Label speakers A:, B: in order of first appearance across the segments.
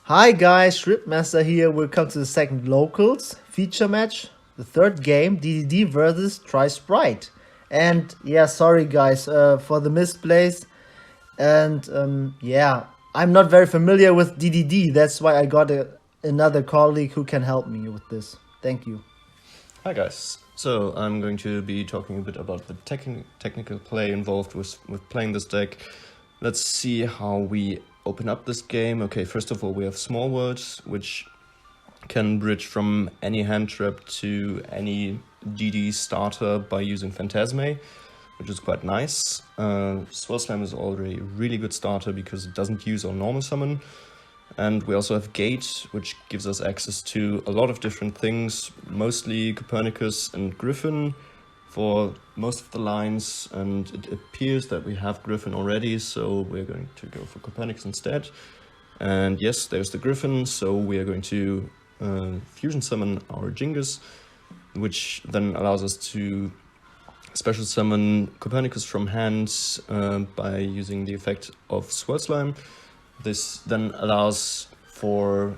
A: Hi guys, Shurit-Master here. Welcome to the second locals feature match, the third game, DDD versus Tri-Spright. And yeah, sorry guys for the misplace. And yeah, I'm not very familiar with DDD. That's why I got another colleague who can help me with this. Thank you.
B: Hi guys, so I'm going to be talking a bit about the technical play involved with playing this deck. Let's see how we open up this game. Okay, first of all we have Small World, which can bridge from any hand trap to any DD starter by using Phantasme, which is quite nice. Swell Slam is already a really good starter because it doesn't use our normal summon. And we also have Gate, which gives us access to a lot of different things, mostly Copernicus and Griffin for most of the lines, and it appears that we have Griffin already, so we're going to go for Copernicus instead. And yes, there's the Griffin, so we are going to fusion summon our Jingus, which then allows us to special summon Copernicus from hand by using the effect of Swirl Slime. This then allows for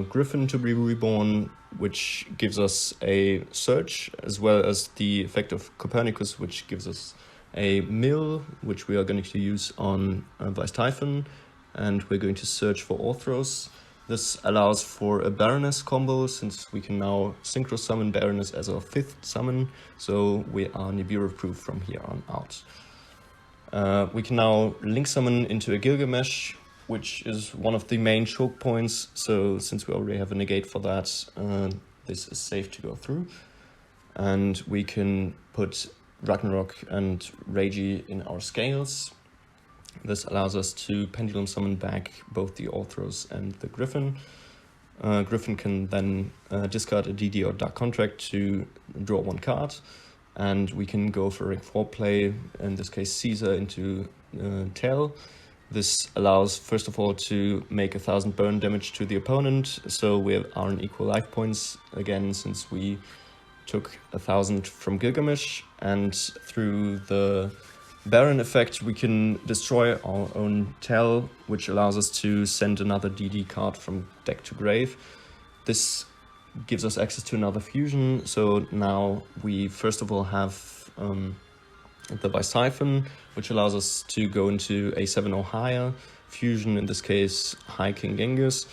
B: Griffin to be reborn, which gives us a search, as well as the effect of Copernicus, which gives us a mill, which we are going to use on Vice Typhon, and we're going to search for Orthros. This allows for a Baroness combo, since we can now synchro summon Baroness as our 5th summon, so we are Nibiru proof from here on out. We can now link summon into a Gilgamesh, which is one of the main choke points, so since we already have a negate for that, this is safe to go through. And we can put Ragnarok and Reiji in our scales. This allows us to pendulum summon back both the Orthros and the Griffin. Griffin can then discard a DD or Dark Contract to draw 1 card, and we can go for rank 4 play, in this case Caesar into Tail. This allows, first of all, to make 1000 burn damage to the opponent, so we are on equal life points again, since we took 1000 from Gilgamesh, and through the Baron effect we can destroy our own Tell, which allows us to send another DD card from deck to grave. This gives us access to another fusion, so now we first of all have the Vice Typhon, which allows us to go into a 7 or higher fusion, in this case High King Genghis,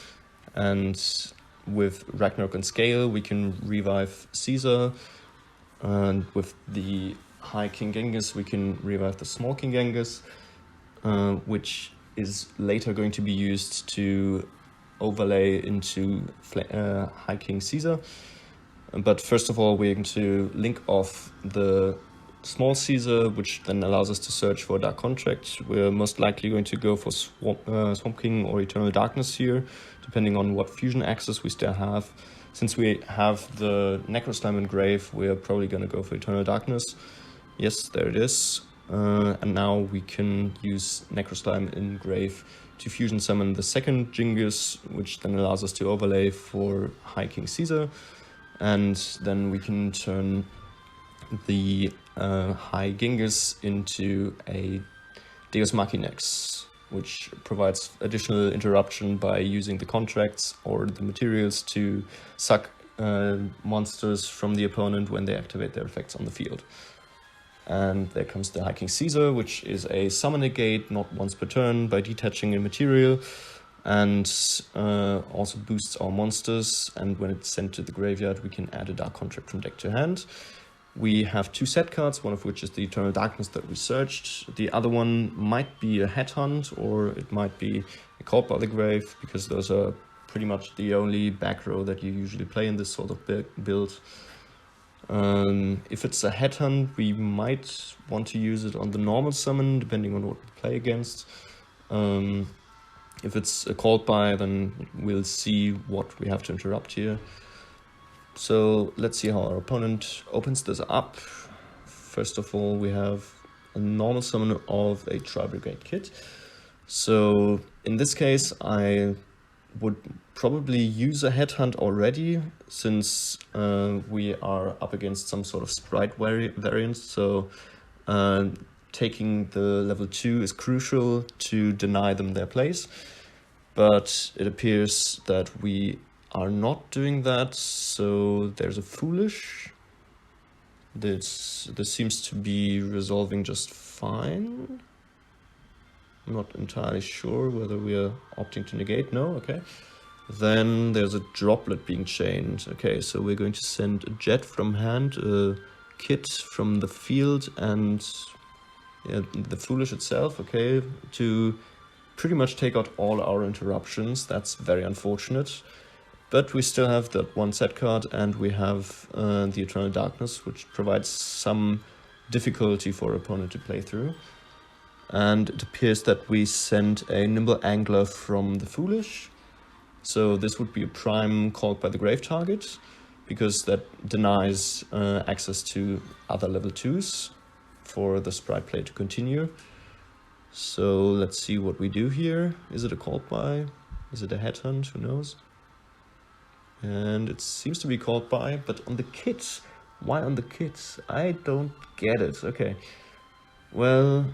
B: and with Ragnarok and Scale we can revive Caesar, and with the High King Genghis we can revive the Small King Genghis, which is later going to be used to overlay into High King Caesar. But first of all we're going to link off the Small Caesar, which then allows us to search for a Dark Contract. We're most likely going to go for Swamp King or Eternal Darkness here, depending on what fusion access we still have. Since we have the Necroslime in grave, we're probably going to go for Eternal Darkness. Yes, there it is. And now we can use Necroslime in grave to fusion summon the second Jingus, which then allows us to overlay for High King Caesar. And then we can turn the High Genghis into a Deus Machinax, which provides additional interruption by using the contracts or the materials to suck monsters from the opponent when they activate their effects on the field. And there comes the High King Caesar, which is a summon negate, not once per turn, by detaching a material, and also boosts our monsters, and when it's sent to the graveyard we can add a Dark Contract from deck to hand. We have 2 set cards, one of which is the Eternal Darkness that we searched. The other one might be a Headhunt, or it might be a Called by the Grave, because those are pretty much the only back row that you usually play in this sort of build. If it's a Headhunt, we might want to use it on the normal summon, depending on what we play against. If it's a Called by, then we'll see what we have to interrupt here. So let's see how our opponent opens this up. First of all, we have a normal summon of a Tri-Brigade kit. So in this case, I would probably use a Headhunt already, since we are up against some sort of Sprite variant. So taking the level 2 is crucial to deny them their place. but it appears that we are not doing that, so there's a foolish. This seems to be resolving just fine. I'm not entirely sure whether we are opting to negate. No, okay. Then there's a droplet being chained. Okay, so we're going to send a jet from hand, a kit from the field, and the foolish itself, okay, to pretty much take out all our interruptions. That's very unfortunate. But we still have that one set card, and we have the Eternal Darkness, which provides some difficulty for our opponent to play through. And it appears that we send a Nimble Angler from the Foolish. So this would be a prime called by the grave target, because that denies access to other level 2s for the sprite play to continue. So let's see what we do here. Is it a called by? Is it a headhunt? Who knows? And it seems to be called by, but on the kit. Why on the kit? I don't get it. Okay. Well,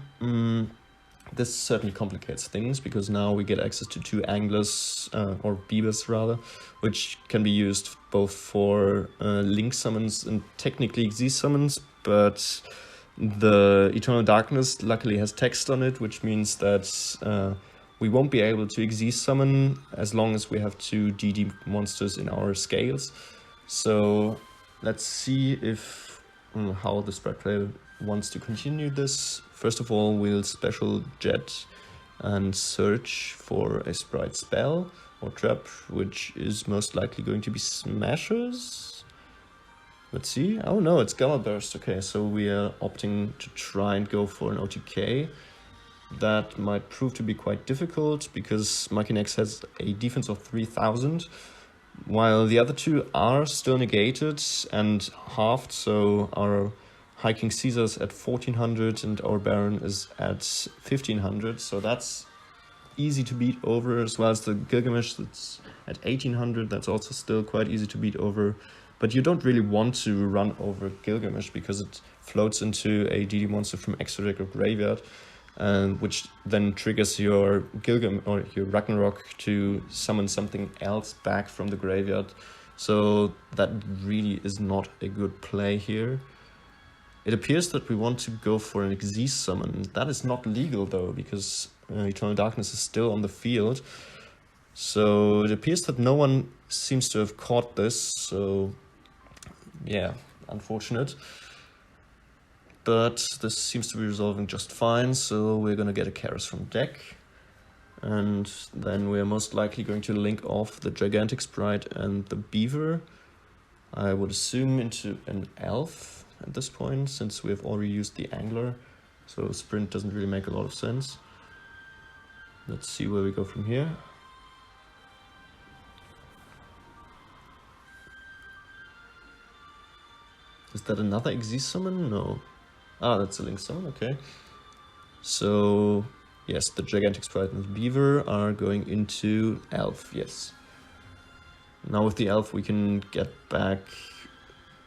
B: this certainly complicates things, because now we get access to 2 anglers, or beavers rather, which can be used both for link summons and technically Xyz summons, but the Eternal Darkness luckily has text on it, which means that we won't be able to Xyz summon as long as we have 2 DD monsters in our scales. So let's see if how the sprite player wants to continue this. First of all, we'll special jet and search for a sprite spell or trap, which is most likely going to be Smashers. Let's see. Oh no, it's Gamma Burst. Okay, so we are opting to try and go for an OTK. That might prove to be quite difficult, because Machinex has a defense of 3000, while the other 2 are still negated and halved, so our High King Caesar's at 1400 and our Baron is at 1500, so that's easy to beat over, as well as the Gilgamesh that's at 1800, that's also still quite easy to beat over. But you don't really want to run over Gilgamesh, because it floats into a DD monster from extra deck or graveyard, which then triggers your Gilgamesh or your Ragnarok to summon something else back from the graveyard. So that really is not a good play here. It appears that we want to go for an Xyz summon. That is not legal though, because Eternal Darkness is still on the field. So it appears that no one seems to have caught this, so yeah, unfortunate. But this seems to be resolving just fine, so we're gonna get a Karas from deck. And then we're most likely going to link off the Gigantic Sprite and the Beaver, I would assume, into an Elf at this point, since we have already used the Angler, so Sprint doesn't really make a lot of sense. Let's see where we go from here. Is that another Xyz summon? No. Ah, that's a Link summon, okay. So, yes, the Gigantic Sprite and the Beaver are going into Elf, yes. Now with the Elf we can get back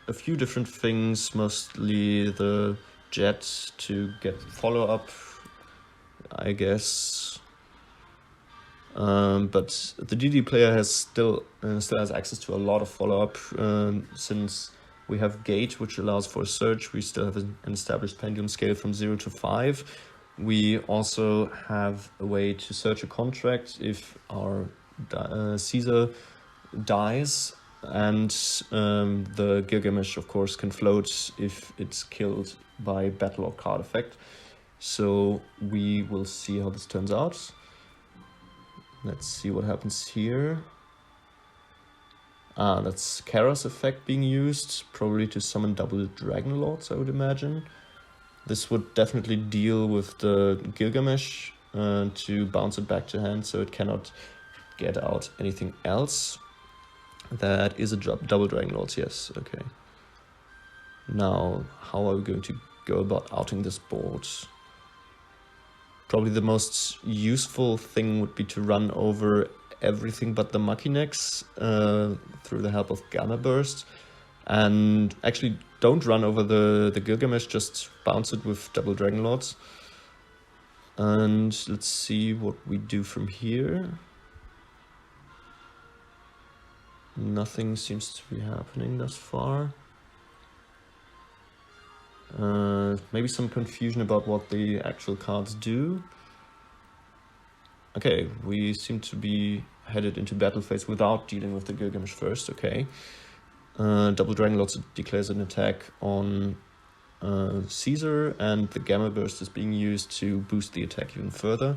B: a few different things, mostly the Jet to get follow-up, I guess. But the DD player has still has access to a lot of follow-up, since we have Gate, which allows for a search. We still have an established pendulum scale from 0 to 5. We also have a way to search a contract if our Caesar dies, and the Gilgamesh, of course, can float if it's killed by battle or card effect. So we will see how this turns out. Let's see what happens here. Ah, that's Karas effect being used, probably to summon double Dragon Lords, I would imagine. This would definitely deal with the Gilgamesh to bounce it back to hand, so it cannot get out anything else. That is a double Dragon Lords, yes, okay. Now, how are we going to go about outing this board? Probably the most useful thing would be to run over everything but the Machinex through the help of Gamma Burst. And actually don't run over the Gilgamesh, just bounce it with double Dragon Lords. And let's see what we do from here. Nothing seems to be happening thus far. Maybe some confusion about what the actual cards do. Okay, we seem to be headed into battle phase without dealing with the Gilgamesh first, okay. Double Dragon Lord declares an attack on Caesar, and the Gamma Burst is being used to boost the attack even further.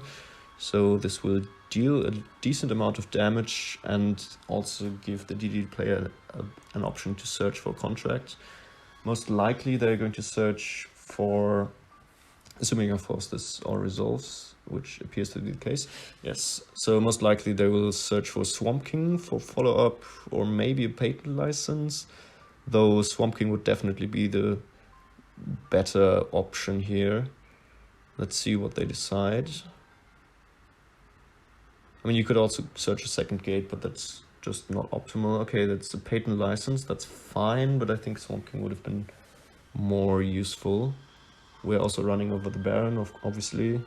B: So this will deal a decent amount of damage and also give the DD player an option to search for contract. Most likely they're going to search for, assuming of course this all resolves, which appears to be the case. Yes, so most likely they will search for Swamp King for follow-up, or maybe a patent license, though Swamp King would definitely be the better option here. Let's see what they decide. I mean, you could also search a second gate, but that's just not optimal. Okay, that's a patent license, that's fine, but I think Swamp King would have been more useful. We're also running over the Baron, obviously.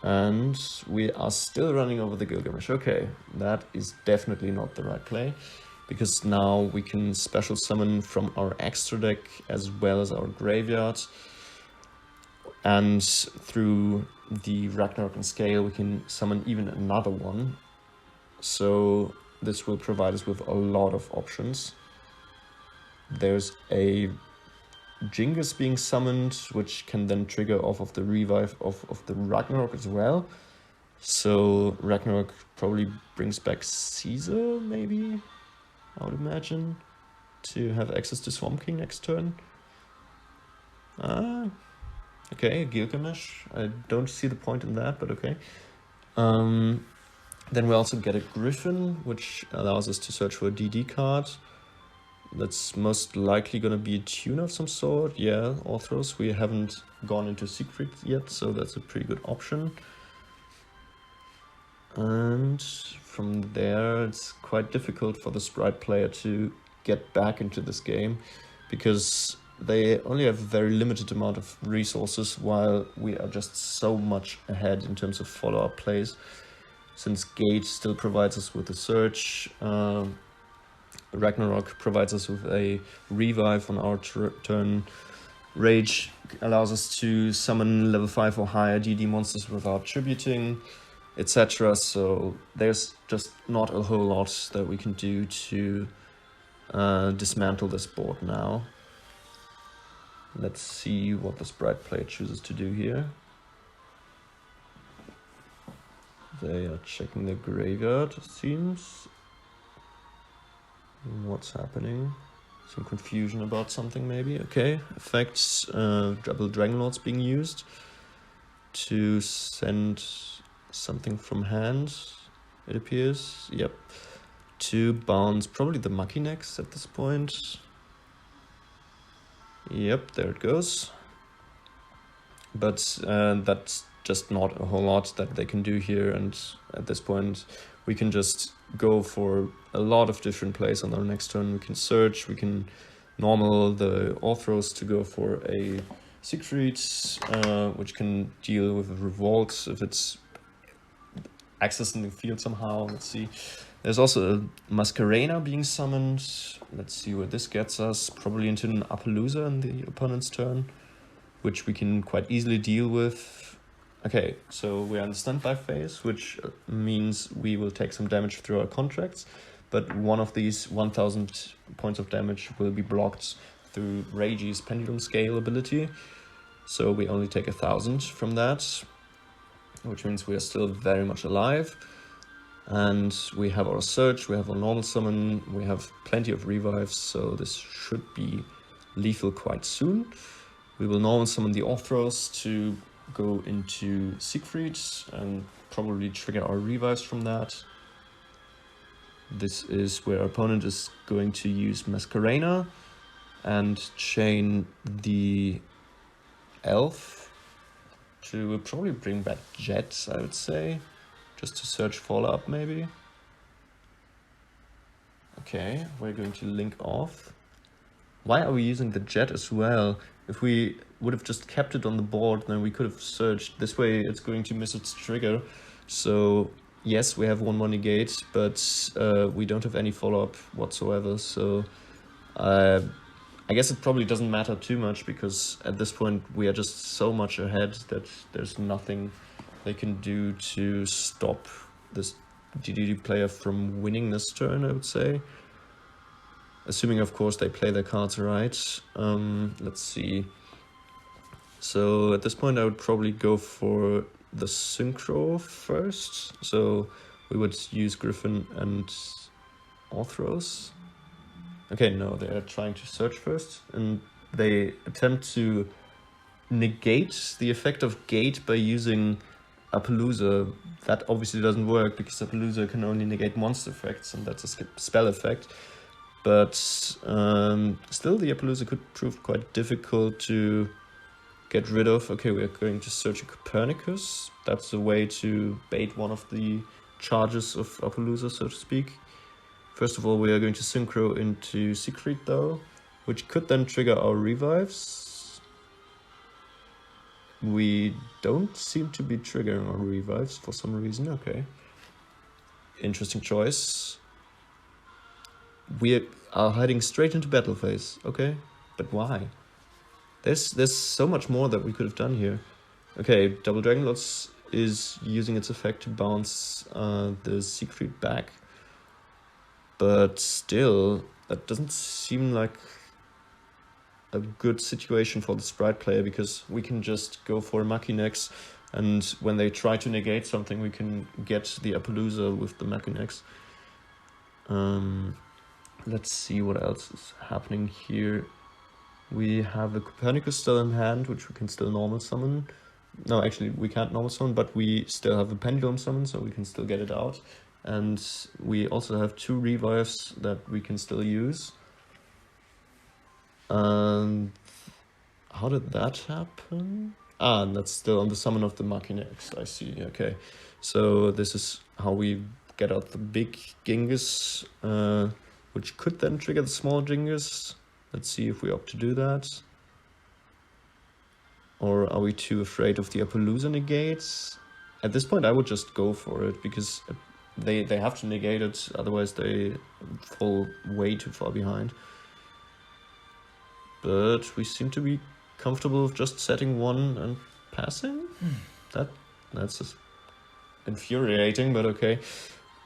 B: And we are still running over the Gilgamesh. Okay, that is definitely not the right play, because now we can special summon from our extra deck as well as our graveyard. And through the Ragnarok and Scale, we can summon even another one. So this will provide us with a lot of options. There's a Jingus being summoned, which can then trigger off of the revive of the Ragnarok as well. So Ragnarok probably brings back Caesar, maybe, I would imagine, to have access to Swamp King next turn. Okay, Gilgamesh. I don't see the point in that, but okay. Then we also get a Griffin, which allows us to search for a DD card. That's most likely going to be a tune of some sort. Yeah, Orthros. We haven't gone into Secret yet, so that's a pretty good option. And from there, it's quite difficult for the Sprite player to get back into this game, because they only have a very limited amount of resources, while we are just so much ahead in terms of follow-up plays. Since Gate still provides us with a search, Ragnarok provides us with a revive on our turn, Rage allows us to summon level 5 or higher DD monsters without tributing, etc. So there's just not a whole lot that we can do to dismantle this board now. Let's see what the Sprite player chooses to do here. They are checking the graveyard, it seems. What's happening? Some confusion about something, maybe. Okay, effects, double Dragon Lords being used to send something from hand, it appears. Yep. To bounce probably the Machinex at this point. Yep, there it goes. But that's just not a whole lot that they can do here, and at this point we can just go for a lot of different plays on our next turn. We can search, we can normal the Orthros to go for a Siegfried, which can deal with a Revolt if it's accessing the field somehow. Let's see. There's also a Masquerena being summoned. Let's see where this gets us. Probably into an Appaloosa in the opponent's turn, which we can quite easily deal with. Okay, so we're in the standby phase, which means we will take some damage through our contracts, but one of these 1000 points of damage will be blocked through Rage's Pendulum Scale ability. So we only take 1000 from that, which means we are still very much alive. And we have our search, we have our normal summon, we have plenty of revives, so this should be lethal quite soon. We will normal summon the Orthros to go into Siegfried and probably trigger our revives from that. This is where our opponent is going to use Masquerena and chain the Elf to probably bring back Jet, I would say. Just to search follow-up, maybe. Okay, we're going to link off. Why are we using the Jet as well? If we would have just kept it on the board, then we could have searched. This way it's going to miss its trigger. So yes, we have one more negate, but we don't have any follow-up whatsoever, so I guess it probably doesn't matter too much, because at this point we are just so much ahead that there's nothing they can do to stop this DDD player from winning this turn, I would say. Assuming, of course, they play their cards right. Let's see. So at this point I would probably go for the Synchro first. So we would use Griffin and Orthros. Okay, no, they are trying to search first, and they attempt to negate the effect of Gate by using Appaloosa. That obviously doesn't work, because Appaloosa can only negate monster effects, and that's a spell effect. But still, the Appaloosa could prove quite difficult to get rid of. Okay, we are going to search a Copernicus. That's a way to bait one of the charges of Appaloosa, so to speak. First of all, we are going to synchro into Secret, though, which could then trigger our revives. We don't seem to be triggering our revives for some reason. Okay. Interesting choice. We are heading straight into battle phase. Okay, but why? There's so much more that we could have done here. Okay, Double Dragon Lords is using its effect to bounce the Secret back. But still, that doesn't seem like a good situation for the Sprite player, because we can just go for a Machinex, and when they try to negate something, we can get the Appaloosa with the Machinex. Let's see what else is happening here. We have a Copernicus still in hand, which we can still normal summon. No, actually, we can't normal summon, but we still have a Pendulum summon, so we can still get it out. And we also have 2 revives that we can still use. And how did that happen? Ah, and that's still on the summon of the Machinex, I see, okay. So this is how we get out the big Genghis, which could then trigger the small Genghis. Let's see if we opt to do that. Or are we too afraid of the Appaloosa negates? At this point I would just go for it, because they have to negate it, otherwise they fall way too far behind. But we seem to be comfortable with just setting one and passing? That's just infuriating, but okay.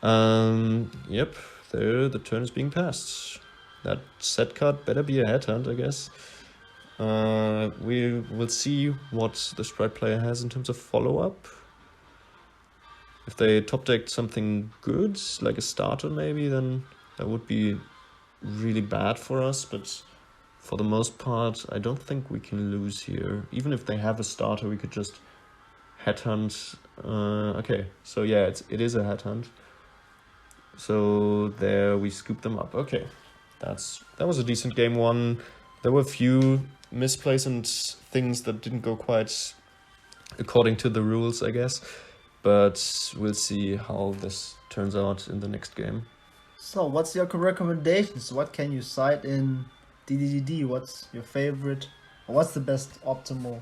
B: Yep, there the turn is being passed. That set card better be a headhunt, I guess. We will see what the Sprite player has in terms of follow-up. If they top decked something good, like a starter maybe, then that would be really bad for us, but for the most part, I don't think we can lose here. Even if they have a starter, we could just headhunt. Okay, so yeah, it is a headhunt. So there we scoop them up. Okay, that was a decent game one. There were a few misplays and things that didn't go quite according to the rules, I guess. But we'll see how this turns out in the next game.
A: So, what's your recommendations? What can you cite in DDD? What's your favorite? Or what's the best optimal?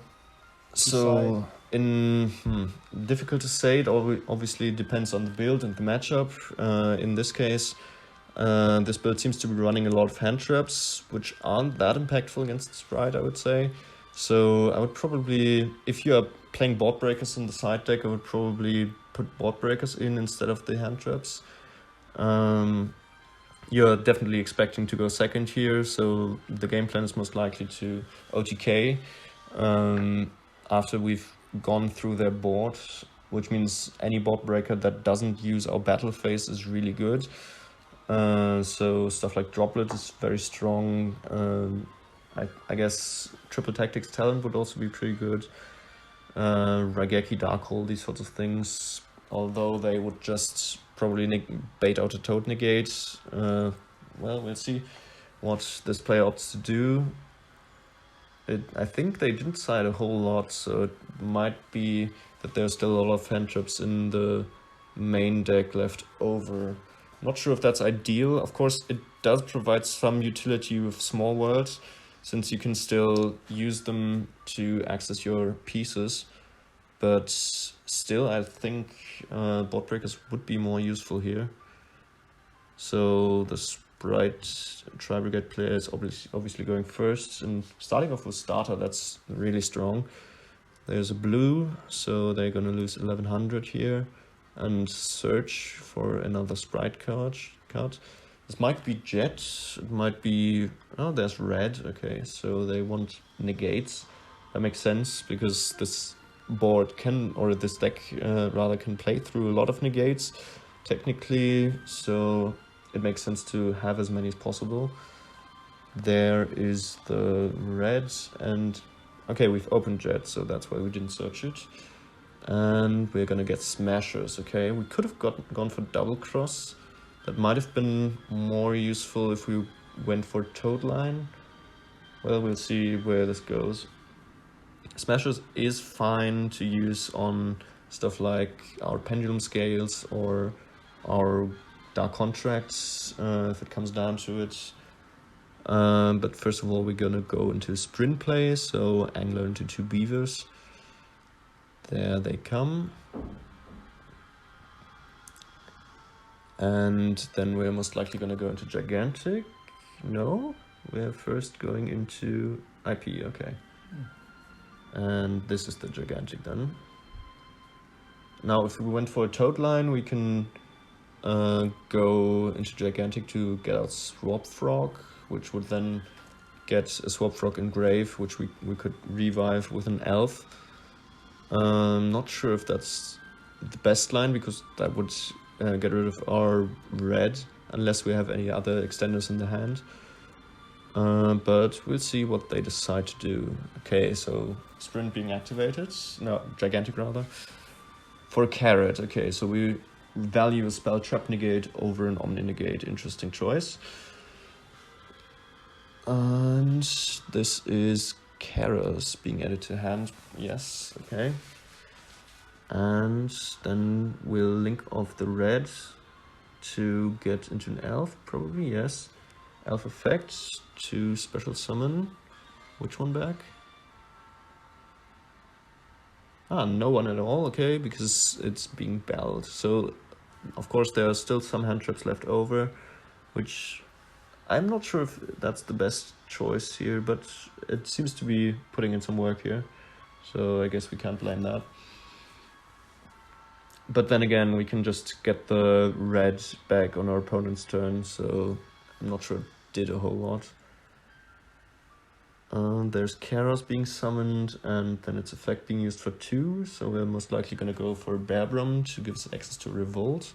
B: So, difficult to say. It obviously depends on the build and the matchup. In this case, this build seems to be running a lot of hand traps, which aren't that impactful against Sprite, I would say. So I would probably, if you are playing board breakers in the side deck, I would probably put board breakers in instead of the hand traps. You're definitely expecting to go second here, so the game plan is most likely to OTK after we've gone through their board, which means any board breaker that doesn't use our battle phase is really good. So stuff like Droplet is very strong. I guess Triple Tactics Talent would also be pretty good. Raigeki Darkhold, these sorts of things, although they would just probably bait out a Toad negate. Well, we'll see what this player opts to do. I think they didn't side a whole lot, so it might be that there's still a lot of hand traps in the main deck left over. Not sure if that's ideal. Of course, it does provide some utility with small worlds, since you can still use them to access your pieces. but still I think board breakers would be more useful here. So the Sprite Tri-Brigade player is obviously going first, and starting off with starter, that's really strong. There's a blue, so they're gonna lose 1100 here and search for another Sprite card. This might be jet, it might be, oh, there's red, okay, so they want negates. That makes sense, because this board can, or this deck rather, can play through a lot of negates, technically, so it makes sense to have as many as possible. There is the red, and okay, we've opened jet, so that's why we didn't search it. And we're gonna get smashers, okay? We could have gone for double cross. That might have been more useful if we went for toad line. Well, we'll see where this goes. Smashers is fine to use on stuff like our pendulum scales or our dark contracts, if it comes down to it. But first of all, we're gonna go into sprint play, so angler into 2 beavers. There they come. And then we're most likely gonna go into gigantic. No, we're first going into IP, okay. And this is the gigantic then. Now, if we went for a toad line, we can go into gigantic to get out swap frog, which would then get a swap frog engrave, which we could revive with an elf. Not sure if that's the best line, because that would get rid of our red, unless we have any other extenders in the hand. But we'll see what they decide to do. Okay, so sprint being activated, no, gigantic rather, for a carrot. Okay, so we value a spell trap negate over an omni negate. Interesting choice. And this is Karas being added to hand. Yes, okay. And then we'll link off the red to get into an elf, probably, yes. Elf effects to special summon. Which one back? Ah, no one at all, okay, because it's being belled. So, of course, there are still some hand traps left over, which I'm not sure if that's the best choice here, but it seems to be putting in some work here. So I guess we can't blame that. But then again, we can just get the red back on our opponent's turn, so I'm not sure it did a whole lot. There's Karos being summoned, and then its effect being used for 2, so we're most likely going to go for Bearbrum to give us access to Revolt.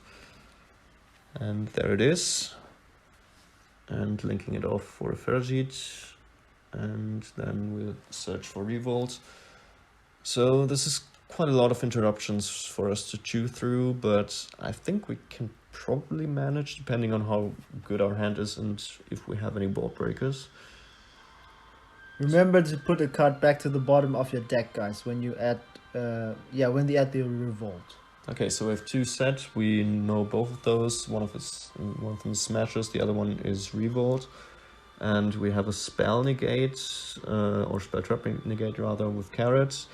B: And there it is. And linking it off for a Ferajit, and then we'll search for Revolt. So this is quite a lot of interruptions for us to chew through, but I think we can probably manage, depending on how good our hand is and if we have any board breakers.
A: Remember to put a card back to the bottom of your deck, guys, when you add, when they add the Revolt.
B: Okay, so we have 2 set. We know both of those. One of them is Smashers, the other one is Revolt. And we have a spell negate, or spell trap negate rather, with Carrots.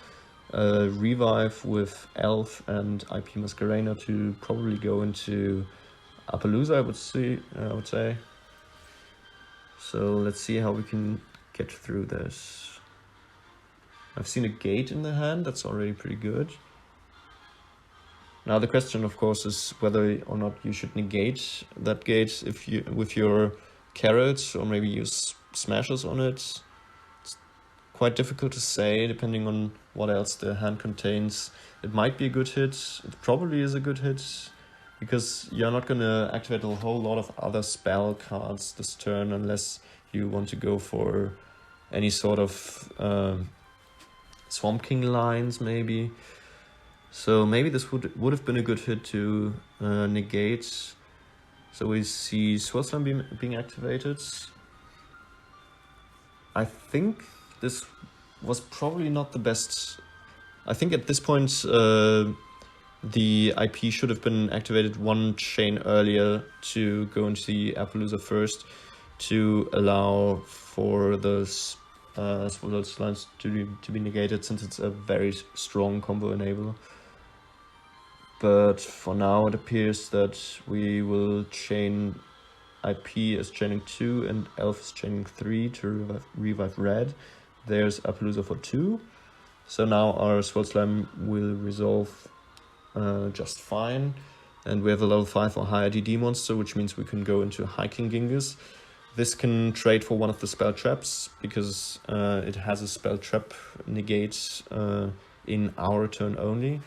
B: Revive with Elf and IP Masquerena to probably go into Appaloosa, I would say. So let's see how we can get through this. I've seen a gate in the hand, that's already pretty good. Now the question, of course, is whether or not you should negate that gate with your Carrots, or maybe use Smashers on it. It's quite difficult to say, depending on what else the hand contains. It might be a good hit, it probably is a good hit, because you're not going to activate a whole lot of other spell cards this turn, unless you want to go for any sort of Swamp King lines, maybe. So maybe this would have been a good hit to negate. So we see Swirlslam being activated. I think this was probably not the best. I think at this point the IP should have been activated one chain earlier to go into the Appaloosa first, to allow for the Swirl lines to be negated, since it's a very strong combo enabler. But for now, it appears that we will chain IP as chaining 2 and Elf as chaining 3 to revive red. There's Appaloosa for 2. So now our Swirl Slime will resolve just fine. And we have a level 5 or higher DD monster, which means we can go into Hiking Genghis. This can trade for one of the spell traps, because it has a spell trap negate in our turn only.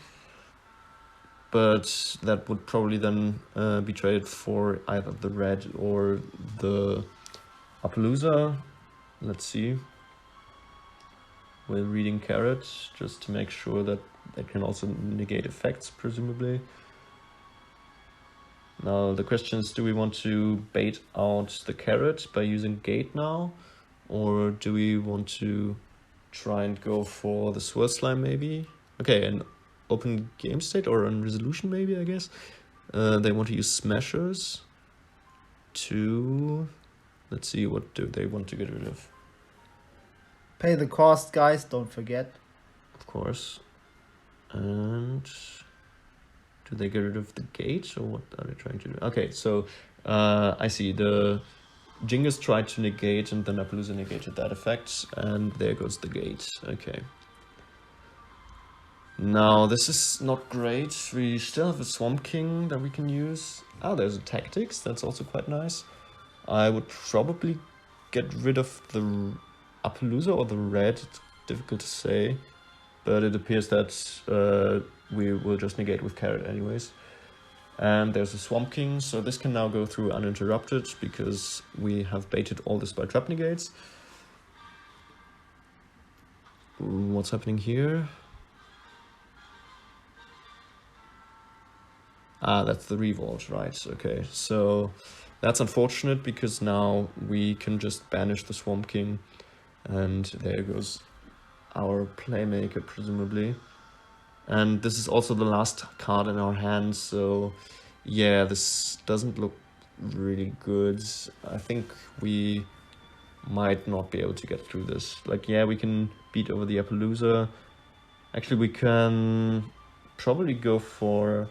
B: But that would probably then be traded for either the red or the Appaloosa. Let's see. We're reading Carrot just to make sure that they can also negate effects, presumably. Now the question is, do we want to bait out the Carrot by using Gate now? Or do we want to try and go for the Swirl Slime maybe? Okay, and open game state or on resolution maybe, I guess. They want to use Smashers to... Let's see, what do they want to get rid of?
A: Pay the cost, guys, don't forget.
B: Of course. And do they get rid of the gate, or what are they trying to do? Okay, so I see. The Genghis tried to negate, and then Appaloosa negated that effect, and there goes the gate. Okay. Now, this is not great. We still have a Swamp King that we can use. Ah, there's a Tactics. That's also quite nice. I would probably get rid of the Appaloosa or the red. It's difficult to say. But it appears that we will just negate with Carrot anyways. And there's a Swamp King, so this can now go through uninterrupted because we have baited all this by trap negates. What's happening here? Ah, that's the revolt, right? Okay, so that's unfortunate because now we can just banish the Swamp King, and there goes our Playmaker, presumably. And this is also the last card in our hand, so yeah, this doesn't look really good. I think we might not be able to get through this. Like, yeah, we can beat over the Appaloosa. Actually, we can probably go for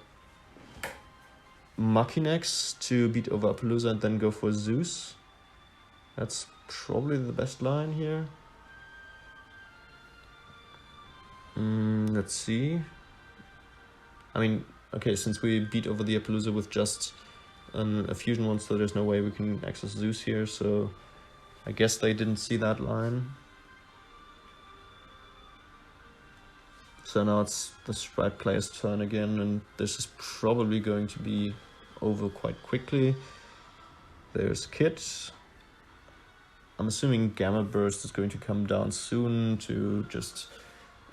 B: Machinex to beat over Appaloosa and then go for Zeus. That's probably the best line here. Let's see. I mean, okay, since we beat over the Appaloosa with just a fusion monster, there's no way we can access Zeus here, so I guess they didn't see that line. So now it's the Sprite player's turn again, and this is probably going to be over quite quickly. There's Kit. I'm assuming Gamma Burst is going to come down soon to just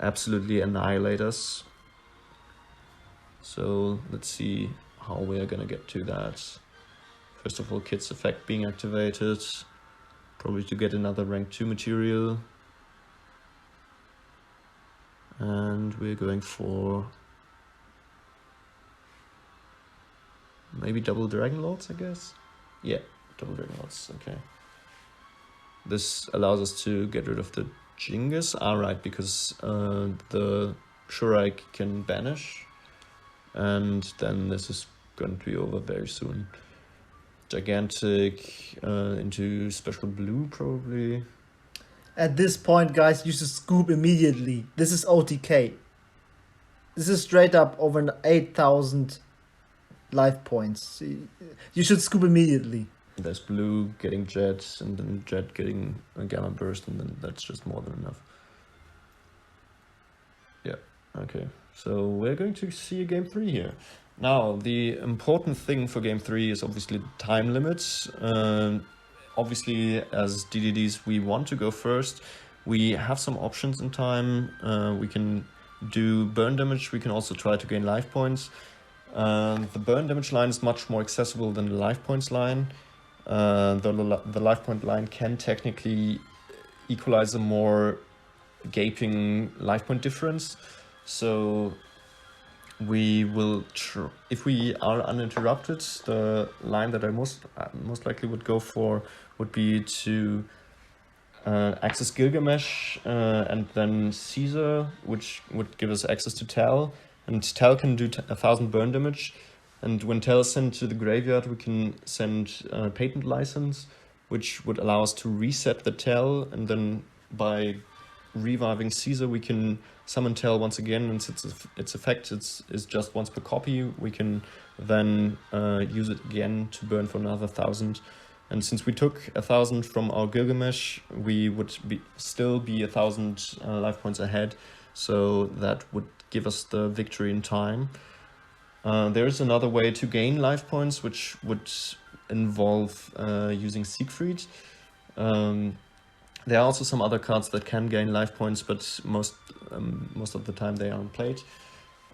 B: absolutely annihilate us. So let's see how we are gonna get to that. First of all, Kit's effect being activated, probably to get another rank 2 material. And we're going for maybe double Dragon Lords, I guess? Yeah, double Dragon Lords, okay. This allows us to get rid of the Genghis. Right, because the Shurit can banish. And then this is going to be over very soon. Gigantic into special blue, probably.
A: At this point, guys, you should scoop immediately. This is OTK. This is straight up over 8,000 life points. You should scoop immediately.
B: There's blue getting Jet, and then Jet getting a Gamma Burst, and then that's just more than enough. Yeah, okay. So we're going to see a game 3 here. Now, the important thing for game 3 is obviously the time limit. Obviously, as DDDs, we want to go first. We have some options in time. We can do burn damage. We can also try to gain life points. The burn damage line is much more accessible than the life points line. The life point line can technically equalize a more gaping life point difference. So we will, if we are uninterrupted, the line that I most likely would go for would be to access Gilgamesh, and then Caesar, which would give us access to Tal. And Tal can do 1,000 burn damage. And when Tal is sent to the graveyard, we can send Patent License, which would allow us to reset the Tal. And then by reviving Caesar, we can summon Tal once again, and its effect is just once per copy. We can then use it again to burn for another 1,000. And since we took 1,000 from our Gilgamesh, we would still be 1,000 life points ahead. So that would give us the victory in time. There is another way to gain life points, which would involve using Siegfried. There are also some other cards that can gain life points, but most of the time they aren't played.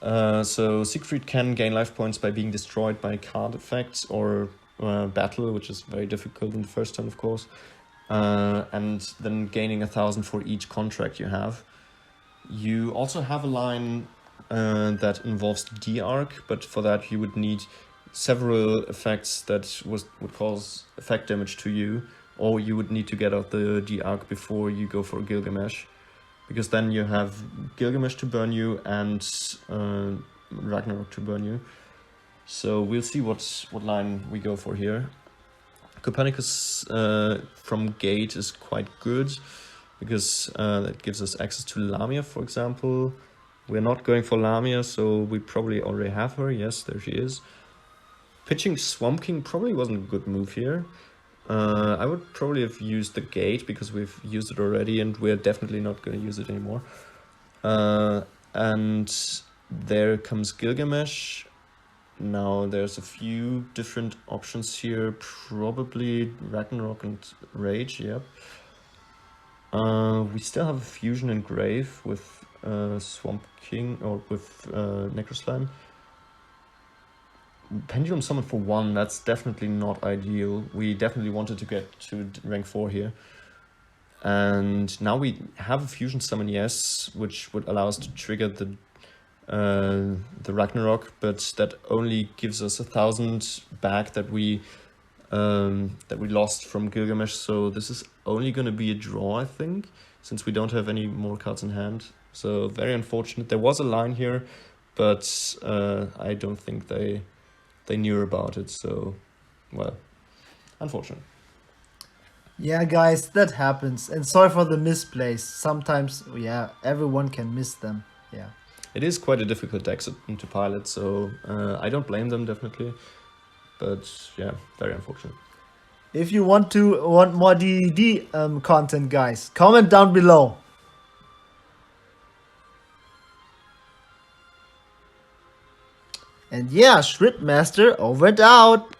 B: So Siegfried can gain life points by being destroyed by card effects or battle, which is very difficult in the first turn, of course. And then gaining 1,000 for each contract you have. You also have a line that involves D-Arc, but for that you would need several effects that would cause effect damage to you, or you would need to get out the D-Arc before you go for Gilgamesh, because then you have Gilgamesh to burn you and Ragnarok to burn you. So we'll see what line we go for here. Copernicus from Gate is quite good, because that gives us access to Lamia, for example. We're not going for Lamia, so we probably already have her. Yes, there she is. Pitching Swamp King probably wasn't a good move here. I would probably have used the Gate, because we've used it already, and we're definitely not going to use it anymore. And there comes Gilgamesh. Now there's a few different options here. Probably Ragnarok and Rage, yep. We still have a Fusion and Grave with Swamp King, or with Necroslime. Pendulum Summon for 1, that's definitely not ideal. We definitely wanted to get to rank 4 here. And now we have a Fusion Summon, yes, which would allow us to trigger the Ragnarok, but that only gives us 1,000 back that we lost from Gilgamesh. So this is only going to be a draw, I think, since we don't have any more cards in hand. So very unfortunate. There was a line here, but I don't think they knew about it. So, well, unfortunate.
A: Yeah, guys, that happens. And sorry for the misplays. Sometimes, yeah, everyone can miss them. Yeah.
B: It is quite a difficult deck to pilot, so I don't blame them, definitely. But yeah, very unfortunate.
A: If you want more DD content, guys, comment down below. And yeah, Shurit-Master over and out.